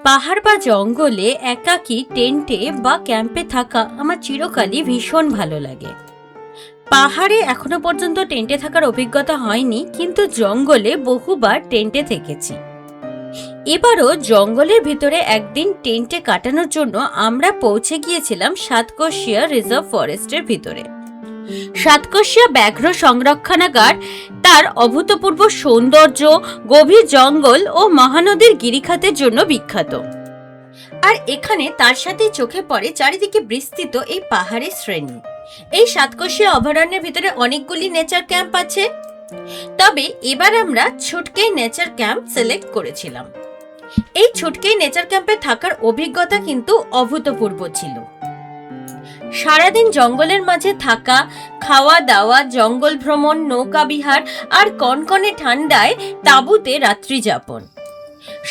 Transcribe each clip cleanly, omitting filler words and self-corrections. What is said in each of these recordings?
পাহাড় বা জঙ্গলে একাকী টেন্টে বা ক্যাম্পে থাকা আমার চিরকালই ভীষণ ভালো লাগে। পাহাড়ে এখনো পর্যন্ত টেন্টে থাকার অভিজ্ঞতা হয়নি, কিন্তু জঙ্গলে বহুবার টেন্টে থেকেছি। এবারও জঙ্গলের ভিতরে একদিন টেন্টে কাটানোর জন্য আমরা পৌঁছে গিয়েছিলাম সাতকোশিয়া রিজার্ভ ফরেস্টের ভিতরে। সাতকোশিয়া ব্যাঘ্র সংরক্ষণাগার তার অভূতপূর্ব সৌন্দর্য, গভীর জঙ্গল ও মহানদীর গিরিখাতের জন্য বিখ্যাত। আর এখানে তার সাথে চোখে পড়ে চারিদিকে বিস্তৃত এই পাহাড়ের শ্রেণী। এই সাতকোশিয়া অভয়ারণ্যের ভিতরে অনেকগুলি নেচার ক্যাম্প আছে, তবে এবার আমরা ছুটকেই নেচার ক্যাম্প সিলেক্ট করেছিলাম। এই ছুটকেই নেচার ক্যাম্পে থাকার অভিজ্ঞতা কিন্তু অভূতপূর্ব ছিল। সারাদিন জঙ্গলের মাঝে থাকা, খাওয়া দাওয়া, জঙ্গল ভ্রমণ, নৌকা বিহার আর কনকনে ঠান্ডায় তাঁবুতে রাত্রি যাপন,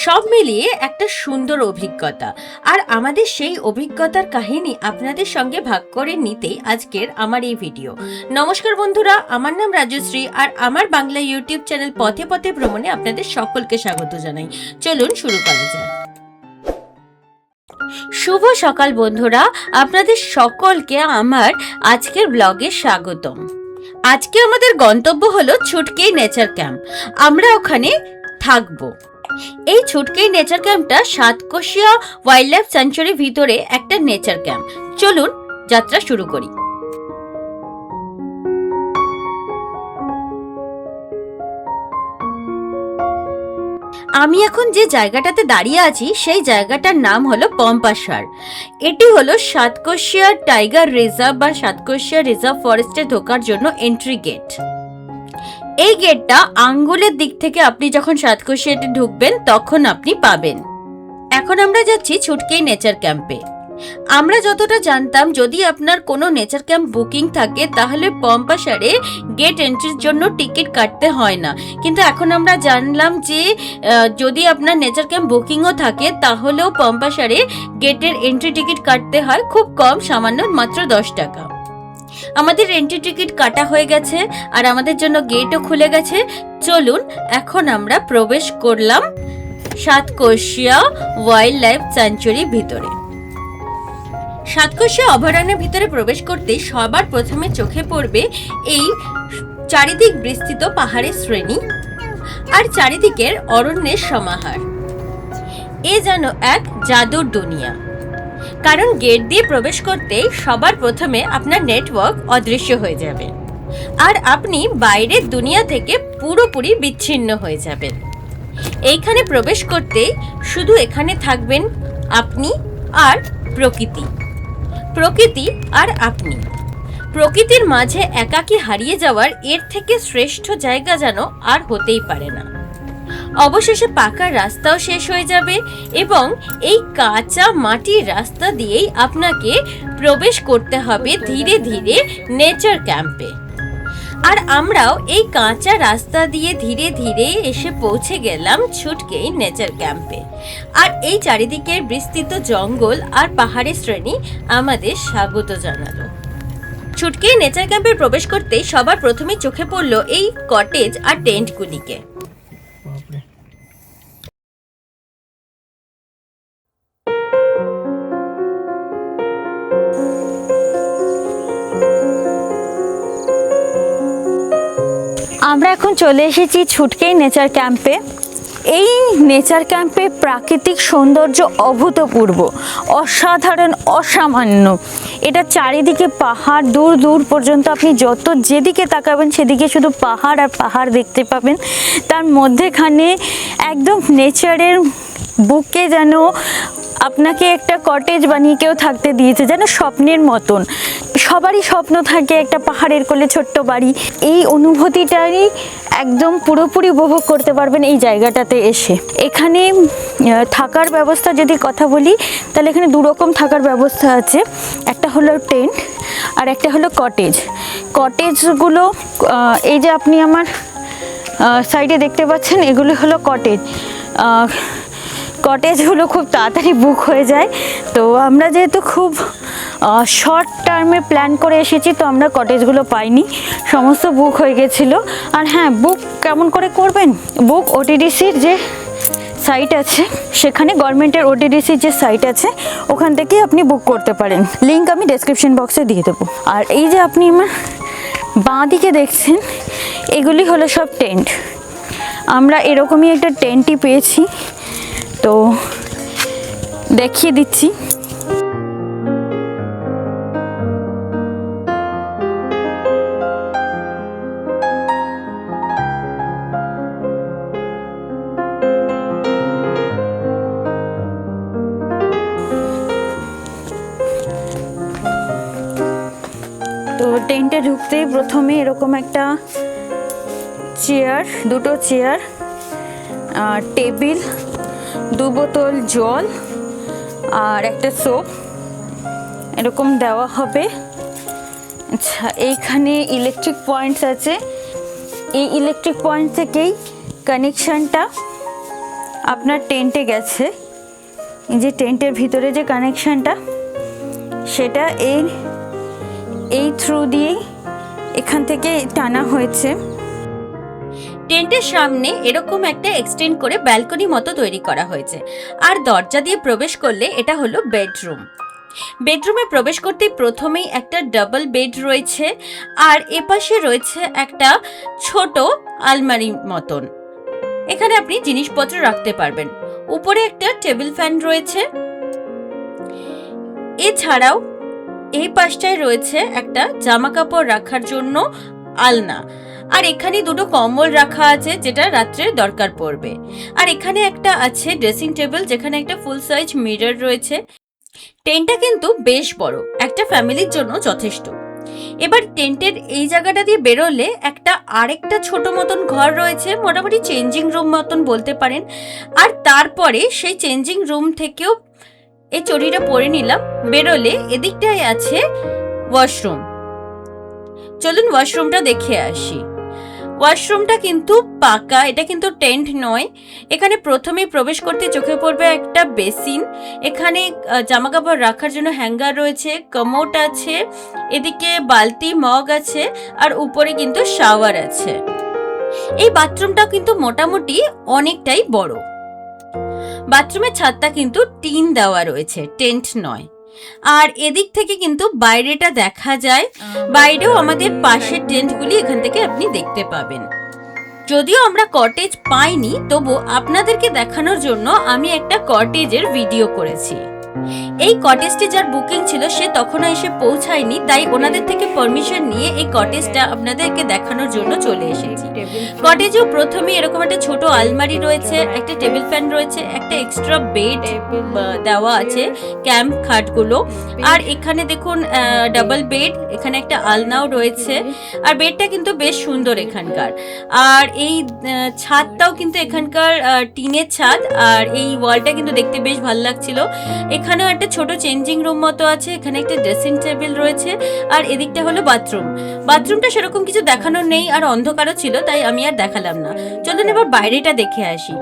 সব মিলিয়ে একটা সুন্দর অভিজ্ঞতা। আর আমাদের সেই অভিজ্ঞতার কাহিনী আপনাদের সঙ্গে ভাগ করে নিতেই আজকের আমার এই ভিডিও। নমস্কার বন্ধুরা, আমার নাম রাজশ্রী আর আমার বাংলা ইউটিউব চ্যানেল পথে পথে ভ্রমণে আপনাদের সকলকে স্বাগত জানাই। চলুন শুরু করা যাক। শুভ সকাল বন্ধুরা, আপনাদের সকলকে আমার আজকের ব্লগে স্বাগতম। আজকে আমাদের গন্তব্য হলো ছুটকেই নেচার ক্যাম্প। আমরা ওখানে থাকবো। এই ছুটকেই নেচার ক্যাম্পটা সাতকোশিয়া ওয়াইল্ড লাইফ স্যাংচুয়ারির ভিতরে একটা নেচার ক্যাম্প। চলুন যাত্রা শুরু করি। আমি এখন যে জায়গাটাতে দাঁড়িয়ে আছি সেই জায়গাটার নাম হলো পম্পাসার। এটি হলো সাতকোশিয়া টাইগার রিজার্ভ বা সাতকোশিয়া রিজার্ভ ফরেস্টে ঢোকার জন্য এন্ট্রি গেট। এই গেটটা আঙ্গুলের দিক থেকে আপনি যখন সাতকোশিয়াতে ঢুকবেন তখন আপনি পাবেন। এখন আমরা যাচ্ছি ছুটকেই নেচার ক্যাম্পে। আমরা যতটা জানতাম, যদি আপনার কোনো নেচার ক্যাম্প বুকিং থাকে তাহলে পম্পাসারে গেট এন্ট্রির জন্য টিকিট কাটতে হয় না, কিন্তু এখন আমরা জানলাম যে যদি আপনার নেচার ক্যাম্প বুকিংও থাকে তাহলেও পম্পাসারে গেটের এন্ট্রি টিকিট কাটতে হয়, খুব কম, সামান্য, মাত্র 10 টাকা। আমাদের এন্ট্রি টিকিট কাটা হয়ে গেছে আর আমাদের জন্য গেটও খুলে গেছে। চলুন এখন আমরা প্রবেশ করলাম সাতকোশিয়া ওয়াইল্ড লাইফ স্যাংচুয়ারির ভিতরে। সাতকোশিয়া অভয়ারণ্যের ভিতরে প্রবেশ করতে সবার প্রথমে চোখে পড়বে এই চারিদিক বিস্তৃত পাহাড়ের শ্রেণী আর চারিদিকের অরণ্যের সমাহার। এ যেন এক জাদুর দুনিয়া, কারণ গেট দিয়ে প্রবেশ করতেই সবার প্রথমে আপনার নেটওয়ার্ক অদৃশ্য হয়ে যাবে আর আপনি বাইরের দুনিয়া থেকে পুরোপুরি বিচ্ছিন্ন হয়ে যাবেন। এইখানে প্রবেশ করতেই শুধু এখানে থাকবেন আপনি আর প্রকৃতি, প্রকৃতি আর আপনি। প্রকৃতির মাঝে একাকী হারিয়ে যাওয়ার এর থেকে শ্রেষ্ঠ জায়গা যেন আর হতেই পারে না। অবশেষে পাকা রাস্তাও শেষ হয়ে যাবে এবং এই কাঁচা মাটির রাস্তা দিয়েই আপনাকে প্রবেশ করতে হবে ধীরে ধীরে নেচার ক্যাম্পে। আর আমরাও এই কাঁচা রাস্তা দিয়ে ধীরে ধীরে এসে পৌঁছে গেলাম ছুটকেই নেচার ক্যাম্পে। আর এই চারিদিকের বিস্তৃত জঙ্গল আর পাহাড়ের শ্রেণী আমাদের স্বাগত জানালো। ছুটকেই নেচার ক্যাম্পে প্রবেশ করতে সবার প্রথমে চোখে পড়লো এই কটেজ আর টেন্টগুলিকে। আমরা এখন চলে এসেছি ছুটকেই নেচার ক্যাম্পে। এই নেচার ক্যাম্পে প্রাকৃতিক সৌন্দর্য অভূতপূর্ব, অসাধারণ, অসামান্য। এটা চারিদিকে পাহাড়, দূর দূর পর্যন্ত আপনি যত যেদিকে তাকাবেন সেদিকে শুধু পাহাড় আর পাহাড় দেখতে পাবেন। তার মধ্যেখানে একদম নেচারের বুকে যেন আপনাকে একটা কটেজ বানিয়ে কেউ থাকতে দিয়েছে, যেন স্বপ্নের মতন। সবারই স্বপ্ন থাকে একটা পাহাড়ের কোলে ছোট্ট বাড়ি। এই অনুভূতিটাই একদম পুরোপুরি উপভোগ করতে পারবেন এই জায়গাটাতে এসে। এখানে থাকার ব্যবস্থা যদি কথা বলি তাহলে এখানে দুরকম থাকার ব্যবস্থা আছে, একটা হলো টেন্ট আর একটা হলো কটেজ। কটেজগুলো এই যে আপনি আমার সাইডে দেখতে পাচ্ছেন, এগুলো হলো কটেজ। কটেজগুলো খুব তাড়াতাড়ি বুক হয়ে যায়, তো আমরা যেহেতু খুব শর্ট টার্মে প্ল্যান করে এসেছি তো আমরা কটেজগুলো পাইনি, সমস্ত বুক হয়ে গেছিলো। আর হ্যাঁ, বুক কেমন করে করবেন? বুক ওটিডিসির যে সাইট আছে, সেখানে গভর্নমেন্টের ওটিডিসির যে সাইট আছে ওখান থেকে আপনি বুক করতে পারেন। লিঙ্ক আমি ডেসক্রিপশন বক্সে দিয়ে দেবো। আর এই যে আপনি আমার বাঁ দিকে দেখছেন, এগুলি হলো সব টেন্ট। আমরা এরকমই একটা টেন্টই পেয়েছি, তো দেখিয়ে দিচ্ছি। তো টেন্টে ঢুকতেই প্রথমে এরকম একটা চেয়ার, দুটো চেয়ার, টেবিল, 2 বোতল জল আর একটা সোপ এরকম দেওয়া হবে। আচ্ছা, এইখানে ইলেকট্রিক পয়েন্টস আছে। এই ইলেকট্রিক পয়েন্ট থেকেই কানেকশানটা আপনার টেন্টে গেছে। এই যে টেন্টের ভিতরে যে কানেকশানটা, সেটা এই থ্রু দিয়েই এখান থেকে টানা হয়েছে। টেন্টের সামনে এরকম একটা এক্সটেন্ড করে ব্যালকনি মতো তৈরি করা হয়েছে, আর দরজা দিয়ে প্রবেশ করলে এটা হলো বেডরুম। বেডরুমে প্রবেশ করতেই প্রথমেই একটা ডাবল বেড রয়েছে, আর এপাশে রয়েছে একটা ছোট আলমারি মতন। এখানে আপনি জিনিসপত্র রাখতে পারবেন। উপরে একটা টেবিল ফ্যান রয়েছে। এছাড়াও এই পাশটায় রয়েছে একটা জামা কাপড় রাখার জন্য আলনা, আর এখানে দুটো কম্বল রাখা আছে যেটা রাত্রে দরকার পড়বে। আর এখানে একটা আছে ড্রেসিং টেবিল, যেখানে একটা ফুল সাইজ মিরর রয়েছে। টেন্টটা কিন্তু বেশ বড়, একটা ফ্যামিলির জন্য যথেষ্ট। এবার টেন্টের এই জায়গাটা দিয়ে বেরোলে আরেকটা ছোট মতন ঘর রয়েছে, মোটামুটি চেঞ্জিং রুম মতন বলতে পারেন। আর তারপরে সেই চেঞ্জিং রুম থেকেও এই চটিটা পরে নিলাম, বেরোলে এদিকটায় আছে ওয়াশরুম। চলুন ওয়াশরুমটা দেখে আসি। ওয়াশরুমটা কিন্তু পাকা, এটা কিন্তু টেন্ট নয়। এখানে প্রথমেই প্রবেশ করতে চোখে পড়বে একটা বেসিন। এখানে জামা কাপড় রাখার জন্য হ্যাঙ্গার রয়েছে, কমোড আছে, এদিকে বালতি মগ আছে, আর উপরে কিন্তু শাওয়ার আছে। এই বাথরুমটা কিন্তু মোটামুটি অনেকটাই বড়। বাথরুমের ছাদটা কিন্তু টিন দেওয়া রয়েছে, টেন্ট নয়। আর এদিক থেকে কিন্তু বাইরেটা দেখা যায়। বাইরেও আমাদের পাশের টেন্টগুলি এখান থেকে আপনি দেখতে পাবেন। যদিও আমরা কটেজ পাইনি, তবু আপনাদেরকে দেখানোর জন্য আমি একটা কটেজের ভিডিও করেছি। এই কটেজটি যার বুকিং ছিল সে তখনও এসে পৌঁছায়নি, তাই ওনাদের থেকে পারমিশন নিয়ে এই কটেজটা আপনাদেরকে দেখানোর জন্য চলে এসেছি। কটেজেও প্রথমে এরকম একটা ছোট আলমারি রয়েছে, একটা টেবিল ফ্যান রয়েছে, একটা এক্সট্রা বেড দেওয়া আছে, ক্যাম্প খাটগুলো। আর এখানে দেখুন ডাবল বেড, এখানে একটা আলনাও রয়েছে। আর বেডটা কিন্তু বেশ সুন্দর এখানকার। আর এই ছাদটাও কিন্তু এখানকার টিনের ছাদ, আর এই ওয়ালটা কিন্তু দেখতে বেশ ভালো লাগছিল। এখানেও একটা ছোট চেঞ্জিং রুম মতো আছে, এখানে একটা ড্রেসিং টেবিল রয়েছে, আর এদিকটা হলো বাথরুম। বাথরুমটা সেরকম কিছু দেখানোর নেই, আর অন্ধকারও ছিল, তাই আমি আর দেখালাম না। চলুন এবার বাইরেটা দেখে আসি।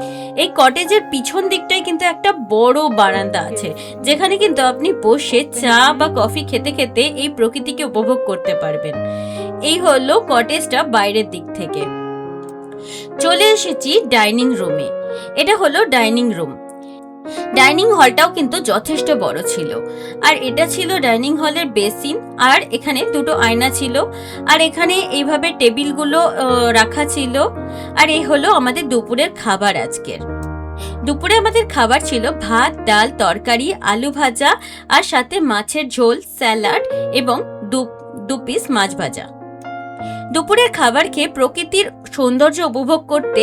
এই কটেজের পিছন দিকটায় কিন্তু একটা বড় বারান্দা আছে, যেখানে কিন্তু আপনি বসে চা বা কফি খেতে খেতে এই প্রকৃতিকে উপভোগ করতে পারবেন। এই হলো কটেজটা বাইরের দিক থেকে। চলে এসেছি ডাইনিং রুমে। এটা হলো ডাইনিং রুম। ডাইনিং হলটাও কিন্তু যথেষ্ট বড় ছিল, আর এটা ছিল ডাইনিং হলের বেসিন। আর এখানে দুটো আয়না ছিল, আর এখানে এইভাবে টেবিলগুলো রাখা ছিল। আর এই হলো আমাদের দুপুরের খাবার। আজকের দুপুরে আমাদের খাবার ছিল ভাত, ডাল, তরকারি, আলু ভাজা, আর সাথে মাছের ঝোল, স্যালাড এবং দু পিস মাছ ভাজা। দুপুরের খাবার খেয়ে প্রকৃতির সৌন্দর্য উপভোগ করতে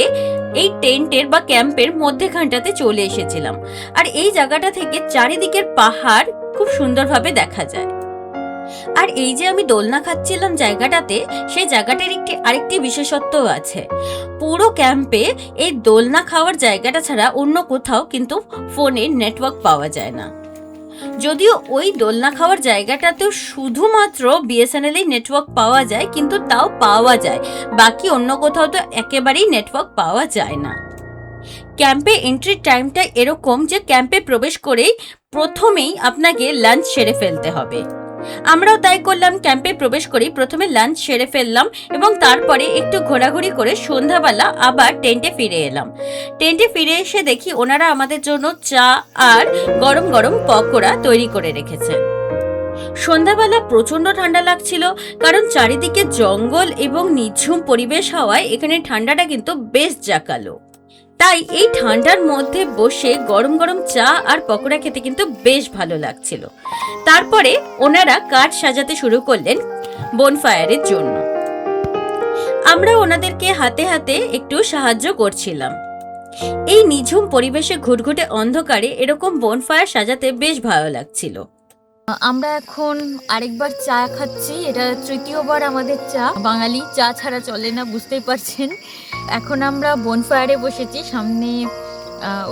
এই টেন্টের বা ক্যাম্পের মধ্যেখানটাতে চলে এসেছিলাম। আর এই জায়গাটা থেকে চারিদিকের পাহাড় খুব সুন্দরভাবে দেখা যায়। আর এই যে আমি দোলনা খাচ্ছিলাম জায়গাটাতে, সেই জায়গাটার আরেকটি বিশেষত্ব আছে। পুরো ক্যাম্পে এই দোলনা খাওয়ার জায়গাটা ছাড়া অন্য কোথাও কিন্তু ফোনের নেটওয়ার্ক পাওয়া যায় না। যদিও ওই দোলনা খাওয়ার জায়গাটাতেও শুধুমাত্র বিএসএনএল এই নেটওয়ার্ক পাওয়া যায়, কিন্তু তাও পাওয়া যায়, বাকি অন্য কোথাও তো একেবারেই নেটওয়ার্ক পাওয়া যায় না। ক্যাম্পে এন্ট্রির টাইমটা এরকম যে ক্যাম্পে প্রবেশ করেই প্রথমেই আপনাকে লাঞ্চ সেরে ফেলতে হবে। আমরাও তাই করলাম। ক্যাম্পে প্রবেশ করেই প্রথমে লাঞ্চ সেরে ফেললাম এবং তারপরে একটু ঘোরাঘুরি করে সন্ধ্যাবেলা আবার টেন্টে ফিরে এলাম। টেন্টে ফিরে এসে দেখি ওনারা আমাদের জন্য চা আর গরম গরম পকোড়া তৈরি করে রেখেছেন। সন্ধ্যাবেলা প্রচন্ড ঠান্ডা লাগছিল, কারণ চারিদিকে জঙ্গল এবং নিঝুম পরিবেশ হওয়ায় এখানে ঠান্ডাটা কিন্তু বেশ জাঁকালো। তাই এই ঠান্ডার মধ্যে বসে গরম গরম চা আর পকোড়া খেতে কিন্তু বেশ ভালো লাগছিল। তারপরে ওনারা কাঠ সাজাতে শুরু করলেন বনফায়ারের জন্য। আমরা ওনাদেরকে হাতে হাতে একটু সাহায্য করছিলাম। এই নিঝুম পরিবেশে ঘুটঘুটে অন্ধকারে এরকম বনফায়ার সাজাতে বেশ ভালো লাগছিল। আমরা এখন আরেকবার চা খাচ্ছি, এটা তৃতীয়বার আমাদের চা। বাঙালি চা ছাড়া চলে না, বুঝতেই পারছেন। এখন আমরা বনফায়ারে বসেছি, সামনে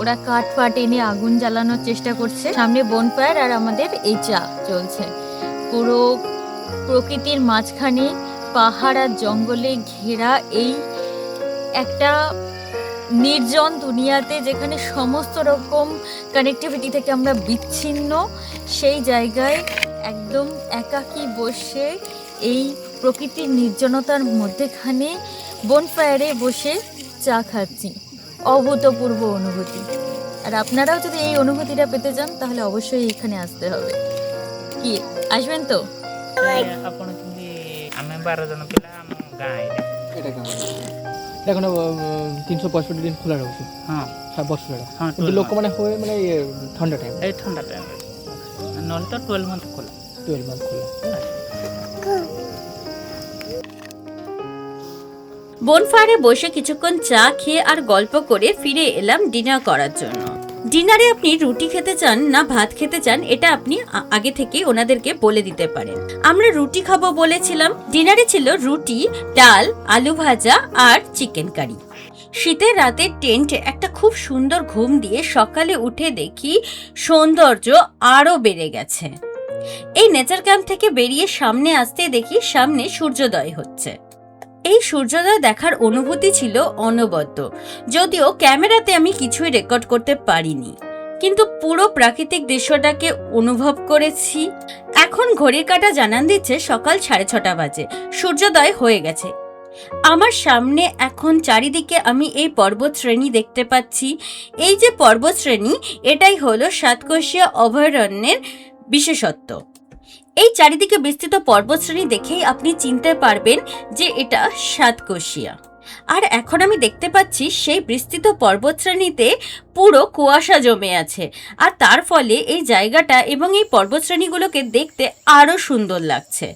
ওরা কাঠ ফাট এনে আগুন জ্বালানোর চেষ্টা করছে, সামনে বনফায়ার আর আমাদের এই চা চলছে। পুরো প্রকৃতির মাঝখানে পাহাড় আর জঙ্গলে ঘেরা এই একটা নির্জন দুনিয়াতে, যেখানে সমস্ত রকম কানেক্টিভিটি থেকে আমরা বিচ্ছিন্ন, সেই জায়গায় একদম একাকী বসে এই প্রকৃতির নির্জনতার মধ্যেখানে বনফায়ারে বসে চা খাচ্ছি। অভূতপূর্ব অনুভূতি। আর আপনারাও যদি এই অনুভূতিটা পেতে চান তাহলে অবশ্যই এখানে আসতে হবে। কি আসবেন তো? ଆପଣ କେମିତି ଆମେ 12 ଜଣ ପିଲା ଆମ ଗାଁ এটা এখন 365 দিন খোলা রହୁଛି। ହଁ সব বছরটা ହଁ কিন্তু ଲୋକମାନେ ହୁଏ ମାନେ ঠান্ডা টাইম ଏଇ ଥଣ୍ଡା ଟାଇମ୍ରେ ନହେଲେ ତ 12 ମନ୍ଥ ଖୋଲା। 12 মাস খোলা। বনফায়ারে বসে কিছুক্ষণ চা খেয়ে আর গল্প করে ফিরে এলাম ডিনার করার জন্য। ডিনারে আপনি রুটি খেতে চান না ভাত খেতে চান, এটা আপনি আগে থেকে ওনাদেরকে বলে দিতে পারেন। আমরা রুটি খাবো বলেছিলাম। ডিনারে ছিল রুটি, ডাল, আলু ভাজা আর চিকেন কারি। শীতের রাতে টেন্টে একটা খুব সুন্দর ঘুম দিয়ে সকালে উঠে দেখি সৌন্দর্য আরো বেড়ে গেছে। এই নেচার ক্যাম্প থেকে বেরিয়ে সামনে আসতে দেখি সামনে সূর্যোদয় হচ্ছে। এই সূর্যোদয় দেখার অনুভূতি ছিল অনবদ্য। যদিও ক্যামেরাতে আমি কিছুই রেকর্ড করতে পারিনি, কিন্তু পুরো প্রাকৃতিক দৃশ্যটাকে অনুভব করেছি। এখন ঘড়ির কাঁটা জানান দিচ্ছে সকাল 6:30 বাজে, সূর্যোদয় হয়ে গেছে। আমার সামনে এখন চারিদিকে আমি এই পর্বত শ্রেণী দেখতে পাচ্ছি। এই যে পর্বত শ্রেণী, এটাই হলো সাতকোশিয়া অভয়ারণ্যের বিশেষত্ব। এই চারিদিকে বিস্তৃত পর্বতশ্রেণী দেখেই আপনি চিনতে পারবেন যে এটা সাতকোশিয়া। আর এখন আমি দেখতে পাচ্ছি সেই বিস্তৃত পর্বতশ্রেণীতে পুরো কুয়াশা জমে আছে, আর তার ফলে এই জায়গাটা এবং এই পর্বতশ্রেণীগুলোকে দেখতে আরো সুন্দর লাগছে।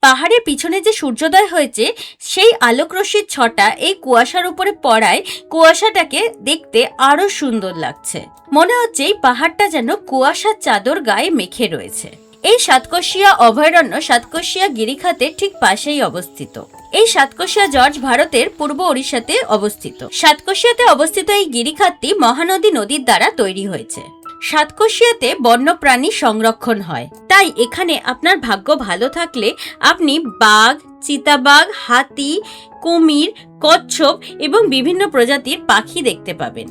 পাহাড়ের পিছনে যে সূর্যোদয় হয়েছে সেই আলোকরশ্মির ছটা এই কুয়াশার উপরে পড়ায় কুয়াশাটাকে দেখতে আরো সুন্দর লাগছে। মনে হচ্ছে এই পাহাড়টা যেন কুয়াশার চাদর গায়ে মেখে রয়েছে। এই সাতকোশিয়া অভয়ারণ্য সাতকোশিয়া গিরিখাতের ঠিক পাশেই অবস্থিত। এই সাতকোশিয়া জর্জ ভারতের পূর্ব ওড়িশাতে অবস্থিত। সাতকোশিয়াতে অবস্থিত এই গিরিখাতটি মহানদী নদীর দ্বারা তৈরি হয়েছে। সাতকোশিয়াতে বন্যপ্রাণী সংরক্ষণ হয়, তাই এখানে আপনার ভাগ্য ভালো থাকলে আপনি বাঘ, চিতাবাঘ, হাতি, কুমির, কচ্ছপ এবং বিভিন্ন প্রজাতির পাখি দেখতে পাবেন।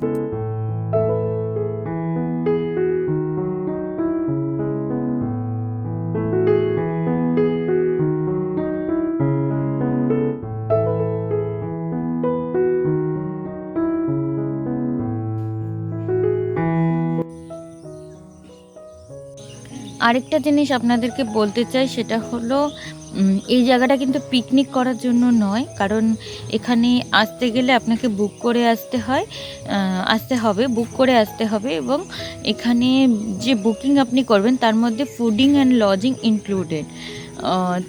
আরেকটা জিনিস আপনাদেরকে বলতে চাই, সেটা হলো এই জায়গাটা কিন্তু পিকনিক করার জন্য নয়, কারণ এখানে আসতে গেলে আপনাকে বুক করে আসতে হবে এবং এখানে যে বুকিং আপনি করবেন তার মধ্যে ফুডিং অ্যান্ড লজিং ইনক্লুডেড।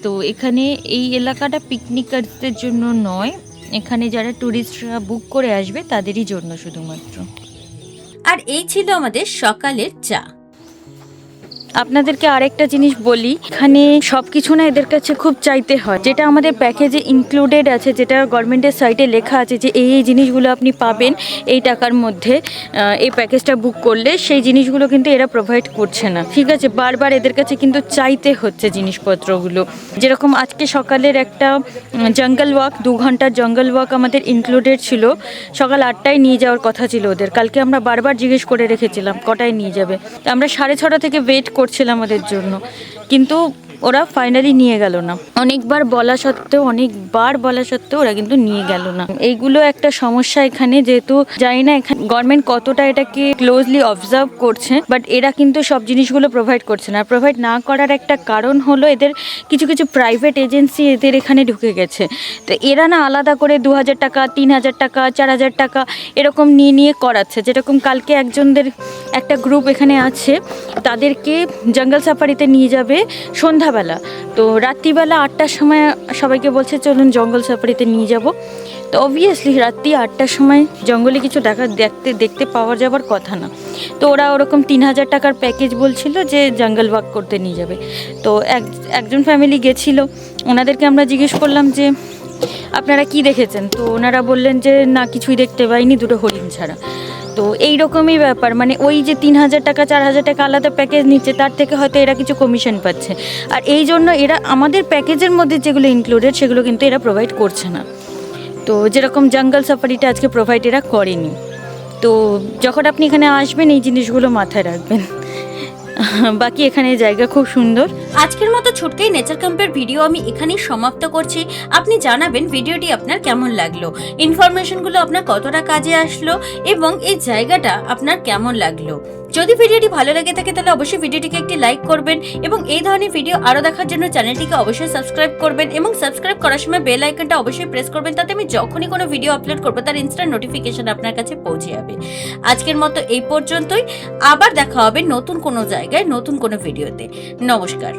তো এখানে এই এলাকাটা পিকনিকারদের জন্য নয়, এখানে যারা ট্যুরিস্টরা বুক করে আসবে তাদেরই জন্য শুধুমাত্র। আর এই ছিল আমাদের সকালের চা। আপনাদেরকে আরেকটা জিনিস বলি, এখানে সব কিছু না এদের কাছে খুব চাইতে হয়, যেটা আমাদের প্যাকেজে ইনক্লুডেড আছে, যেটা গভর্নমেন্টের সাইটে লেখা আছে যে এই জিনিসগুলো আপনি পাবেন এই টাকার মধ্যে এই প্যাকেজটা বুক করলে, সেই জিনিসগুলো কিন্তু এরা প্রোভাইড করছে না। ঠিক আছে, বারবার এদের কাছে কিন্তু চাইতে হচ্ছে জিনিসপত্রগুলো। যেরকম আজকে সকালের একটা জঙ্গল ওয়াক, 2 ঘন্টার জঙ্গল ওয়াক আমাদের ইনক্লুডেড ছিল। সকাল 8টায় নিয়ে যাওয়ার কথা ছিল ওদের। কালকে আমরা বারবার জিজ্ঞেস করে রেখেছিলাম কটায় নিয়ে যাবে, তো আমরা 6:30 থেকে ওয়েট করছিলাম ওদের জন্য, কিন্তু ওরা ফাইনালি নিয়ে গেল না। অনেকবার বলা সত্ত্বেও ওরা কিন্তু নিয়ে গেল না। এইগুলো একটা সমস্যা এখানে, যেহেতু জানি না এখানে গভর্নমেন্ট কতটা এটাকে ক্লোজলি অবজার্ভ করছে, বাট এরা কিন্তু সব জিনিসগুলো প্রোভাইড করছে না। প্রোভাইড না করার একটা কারণ হলো এদের কিছু কিছু প্রাইভেট এজেন্সি এদের এখানে ঢুকে গেছে। তো এরা না আলাদা করে 2,000 টাকা, 3,000 টাকা, 4,000 টাকা এরকম নিয়ে করাচ্ছে। যেরকম কালকে একজনদের একটা গ্রুপ এখানে আছে, তাদেরকে জঙ্গল সাফারিতে নিয়ে যাবে সন্ধ্যাবেলা। তো রাত্রিবেলা 8টার সময় সবাইকে বলছে চলুন জঙ্গল সাফারিতে নিয়ে যাব। তো অবভিয়াসলি রাত্রি 8টার সময় জঙ্গলে কিছু দেখতে পাওয়া যাবার কথা না। তো ওরা ওরকম 3,000 টাকার প্যাকেজ বলছিল যে জঙ্গল ওয়াক করতে নিয়ে যাবে। তো একজন ফ্যামিলি গেছিলো, ওনাদেরকে আমরা জিজ্ঞেস করলাম যে আপনারা কি দেখেছেন? তো ওনারা বললেন যে না কিছুই দেখতে পাইনি, 2টো হরিণ ছাড়া। তো এই রকমই ব্যাপার, মানে ওই যে 3,000 টাকা 4,000 টাকা আলাদা প্যাকেজ নিচ্ছে, তার থেকে হয়তো এরা কিছু কমিশন পাচ্ছে। আর এই জন্য এরা আমাদের প্যাকেজের মধ্যে যেগুলো ইনক্লুডেড সেগুলো কিন্তু এরা প্রোভাইড করছে না। তো যেরকম জঙ্গল সাফারিটা আজকে প্রোভাইড এরা করেনি। তো যখন আপনি এখানে আসবেন এই জিনিসগুলো মাথায় রাখবেন। বাকি এখানে জায়গা খুব সুন্দর। আজকের মতো ছুটকাই নেচার ক্যাম্পের ভিডিও আমি এখানেই সমাপ্ত করছি। আপনি জানাবেন ভিডিওটি আপনার কেমন লাগলো, ইনফরমেশনগুলো আপনার কতটা কাজে আসলো এবং এই জায়গাটা আপনার কেমন লাগলো। যদি ভিডিওটি ভালো লেগে থাকে তাহলে অবশ্যই ভিডিওটিকে একটি লাইক করবেন এবং এই ধরনের ভিডিও আরও দেখার জন্য চ্যানেলটিকে অবশ্যই সাবস্ক্রাইব করবেন এবং সাবস্ক্রাইব করার সময় বেল আইকনটা অবশ্যই প্রেস করবেন, তাতে আমি যখনই কোনো ভিডিও আপলোড করবো তার ইনস্ট্যান্ট নোটিফিকেশন আপনার কাছে পৌঁছে যাবে। আজকের মতো এই পর্যন্তই, আবার দেখা হবে নতুন কোনো জায়গায় নতুন কোনো ভিডিওতে। নমস্কার।